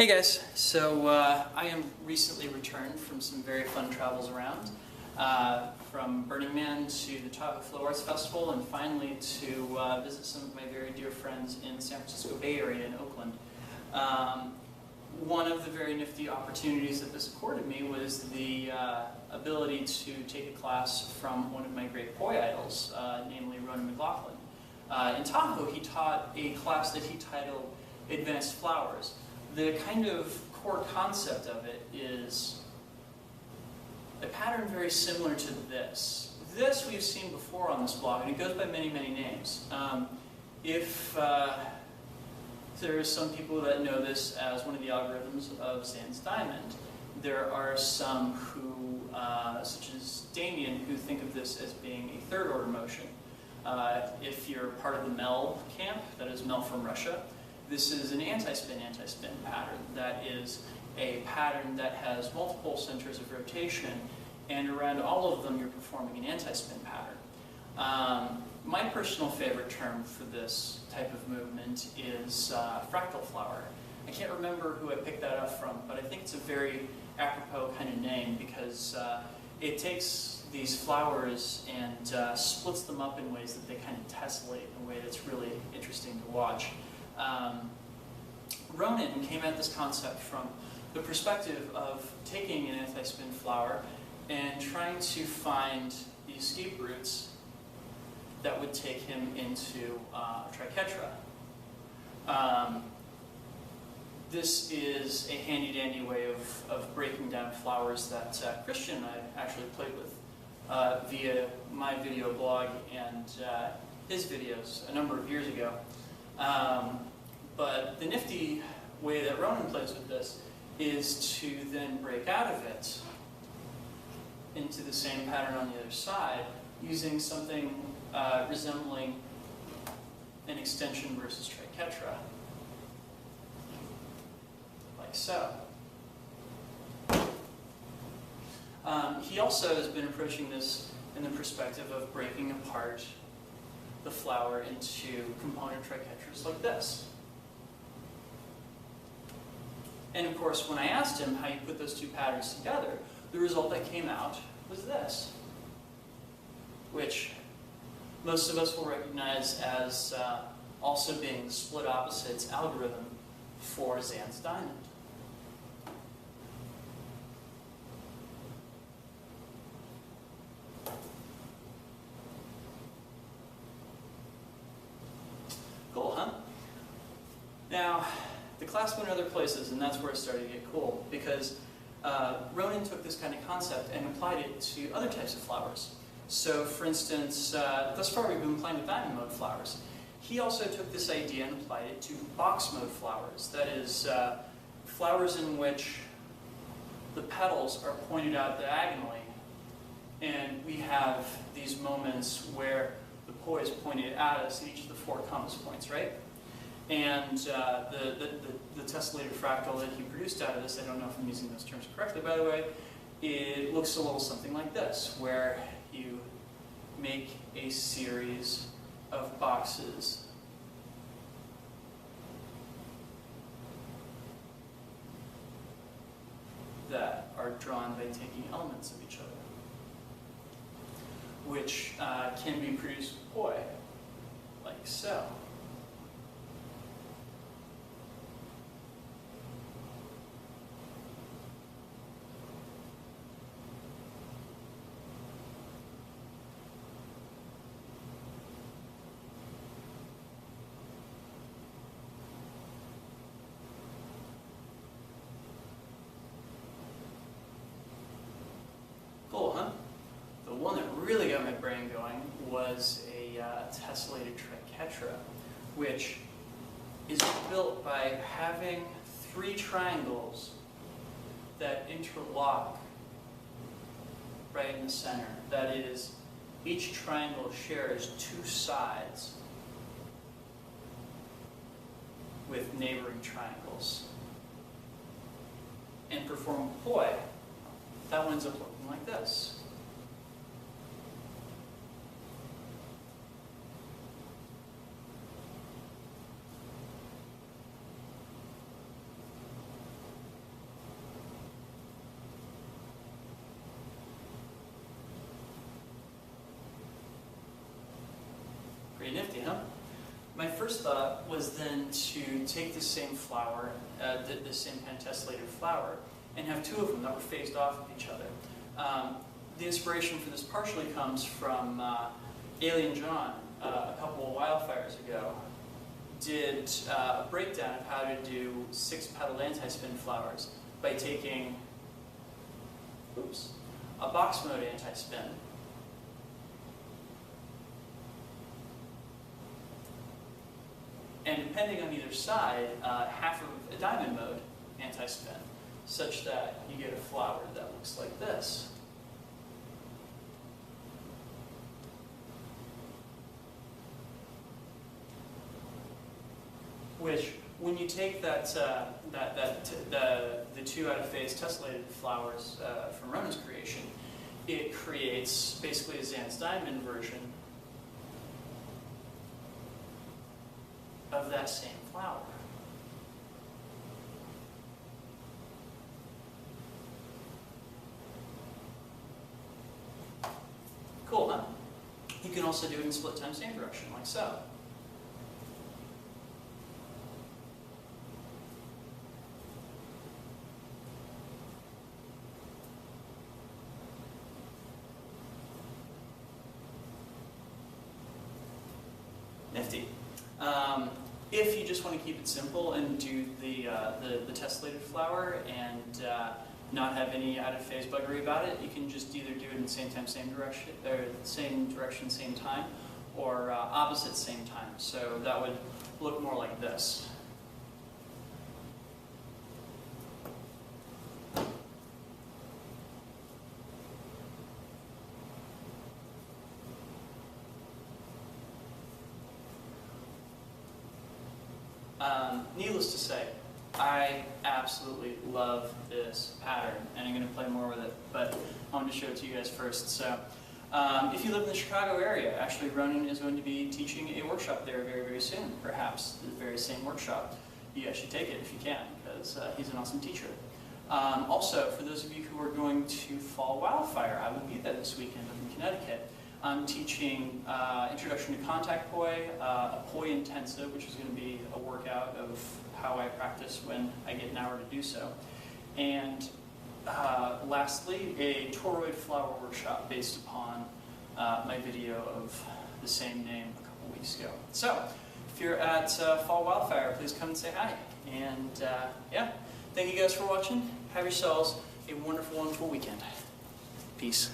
Hey guys, so I am recently returned from some very fun travels around, from Burning Man to the Tahoe Flow Arts Festival, and finally to visit some of my very dear friends in the San Francisco Bay Area in Oakland. One of the very nifty opportunities that this afforded me was the ability to take a class from one of my great poi idols, namely Ronan in Tahoe, he taught a class that he titled Advanced Flowers. The kind of core concept of it is a pattern very similar to this. This we've seen before on this blog, and it goes by many, many names. If there are some people that know this as one of the algorithms of Zand's diamond, there are some who, such as Damien, who think of this as being a third order motion. If you're part of the Mel camp, that is Mel from Russia, this is an anti-spin pattern. That is a pattern that has multiple centers of rotation, and around all of them you're performing an anti-spin pattern. My personal favorite term for this type of movement is fractal flower. I can't remember who I picked that up from, but I think it's a very apropos kind of name because it takes these flowers and splits them up in ways that they kind of tessellate in a way that's really interesting to watch. Ronan came at this concept from the perspective of taking an anti-spin flower and trying to find the escape routes that would take him into triquetra. This is a handy-dandy way of breaking down flowers that Christian and I actually played with via my video blog and his videos a number of years ago. But the nifty way that Ronan plays with this is to then break out of it into the same pattern on the other side using something resembling an extension versus triquetra, like so. He also has been approaching this in the perspective of breaking apart the flower into component triquetras like this. And of course, when I asked him how you put those two patterns together, the result that came out was this, which most of us will recognize as also being the split opposites algorithm for Zand's diamond. Cool, huh? Now, the class went other places, and that's where it started to get cool, because Ronan took this kind of concept and applied it to other types of flowers. So, for instance, thus far we've been playing with diamond mode flowers. He also took this idea and applied it to box mode flowers. That is, flowers in which the petals are pointed out diagonally, and we have these moments where the poi is pointed at us at each of the four compass points, right? And the tessellated fractal that he produced out of this, I don't know if I'm using those terms correctly, by the way, it looks a little something like this, where you make a series of boxes that are drawn by taking elements of each other, which can be produced with poi, like so. Cool, huh? The one that really got my brain going was a tessellated triquetra, which is built by having three triangles that interlock right in the center. That is, each triangle shares two sides with neighboring triangles. And perform poi, that one ends up looking like this. Pretty nifty, huh? My first thought was then to take the same flower, the same pentestellated flower, and have two of them that were phased off of each other. The inspiration for this partially comes from Alien John, a couple of wildfires ago, did a breakdown of how to do 6-petaled anti-spin flowers by taking, a box mode anti-spin, and depending on either side, half of a diamond mode anti-spin, such that you get a flower that looks like this. Which, when you take the two out of phase tessellated flowers from Ronan's creation, it creates basically a Zan's diamond version of that same flower. Cool, huh? You can also do it in split time same direction, like so. Nifty. If you just want to keep it simple and do the tessellated flower and not have any out of phase buggery about it, you can just either do it in same time, same direction, or same direction, same time, or opposite same time. So that would look more like this. Needless to say, I absolutely love this pattern, and I'm going to play more with it, but I wanted to show it to you guys first. So, if you live in the Chicago area, actually Ronan is going to be teaching a workshop there very, very soon, perhaps the very same workshop. You guys should take it if you can, because he's an awesome teacher. Also, for those of you who are going to Fall Wildfire, I will be there this weekend up in Connecticut. I'm teaching Introduction to Contact Poi, a Poi Intensive, which is going to be a workout of how I practice when I get an hour to do so. And lastly, a toroid flower workshop based upon my video of the same name a couple weeks ago. So, if you're at Fall Wildfire, please come and say hi. And yeah, thank you guys for watching. Have yourselves a wonderful, wonderful weekend. Peace.